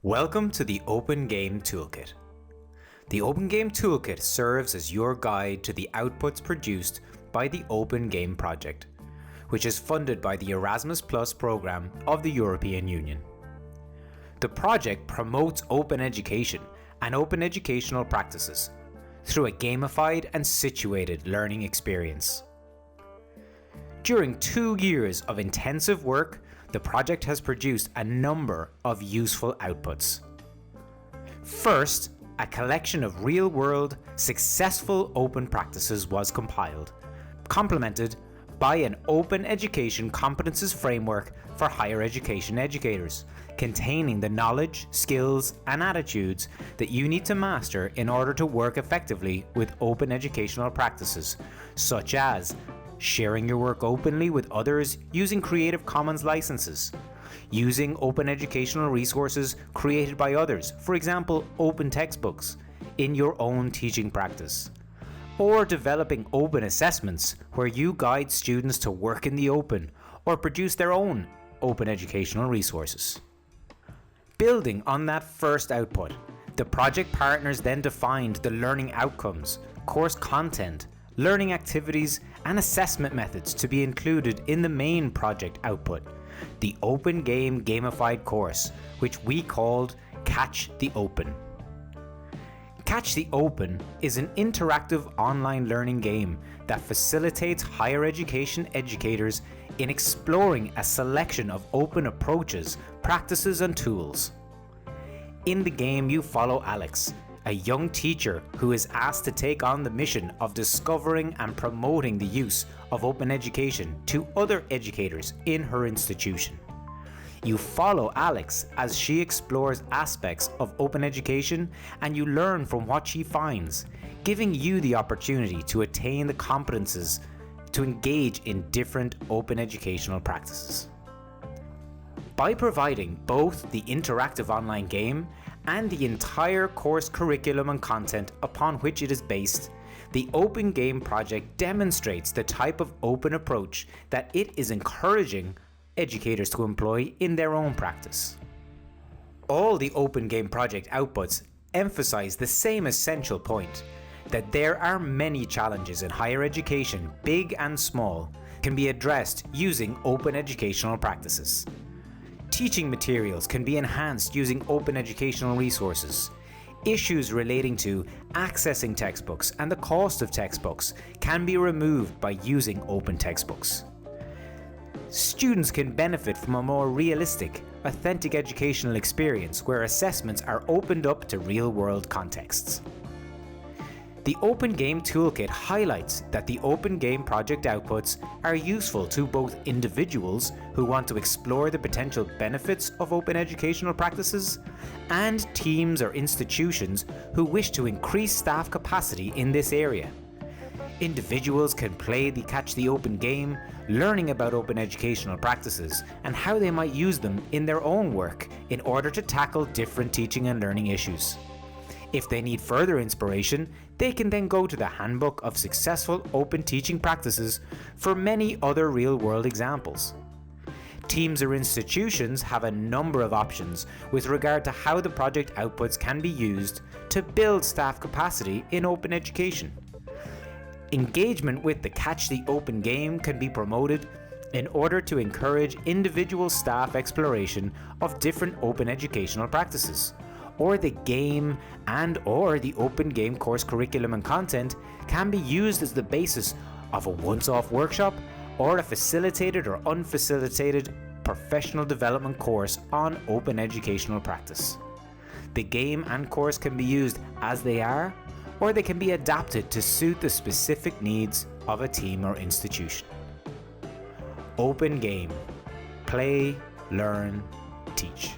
Welcome to the OpenGame Toolkit. The OpenGame Toolkit serves as your guide to the outputs produced by the OpenGame project, which is funded by the Erasmus+ program of the European Union. The project promotes open education and open educational practices through a gamified and situated learning experience. During 2 years of intensive work, the project has produced a number of useful outputs. First, a collection of real-world, successful open practices was compiled, complemented by an open education competences framework for higher education educators, containing the knowledge, skills, and attitudes that you need to master in order to work effectively with open educational practices, such as sharing your work openly with others using Creative Commons licenses, using open educational resources created by others, for example open textbooks, in your own teaching practice, or developing open assessments where you guide students to work in the open or produce their own open educational resources. Building on that first output, the project partners then defined the learning outcomes, course content, learning activities, and assessment methods to be included in the main project output, the OpenGame gamified course, which we called Catch the Open. Catch the Open is an interactive online learning game that facilitates higher education educators in exploring a selection of open approaches, practices, and tools. In the game, you follow Alex, a young teacher who is asked to take on the mission of discovering and promoting the use of open education to other educators in her institution. You follow Alex as she explores aspects of open education and you learn from what she finds, giving you the opportunity to attain the competences to engage in different open educational practices. By providing both the interactive online game and the entire course curriculum and content upon which it is based, the OpenGame project demonstrates the type of open approach that it is encouraging educators to employ in their own practice. All the OpenGame project outputs emphasize the same essential point, that there are many challenges in higher education, big and small, can be addressed using open educational practices. Teaching materials can be enhanced using open educational resources. Issues relating to accessing textbooks and the cost of textbooks can be removed by using open textbooks. Students can benefit from a more realistic, authentic educational experience where assessments are opened up to real-world contexts. The OpenGame Toolkit highlights that the OpenGame project outputs are useful to both individuals who want to explore the potential benefits of open educational practices and teams or institutions who wish to increase staff capacity in this area. Individuals can play the Catch the Open game, learning about open educational practices and how they might use them in their own work in order to tackle different teaching and learning issues. If they need further inspiration, they can then go to the Handbook of Successful Open Teaching Practices for many other real-world examples. Teams or institutions have a number of options with regard to how the project outputs can be used to build staff capacity in open education. Engagement with the Catch the Open game can be promoted in order to encourage individual staff exploration of different open educational practices, or the game and/or the OpenGame course curriculum and content can be used as the basis of a once-off workshop or a facilitated or unfacilitated professional development course on open educational practice. The game and course can be used as they are, or they can be adapted to suit the specific needs of a team or institution. OpenGame. Play, learn, teach.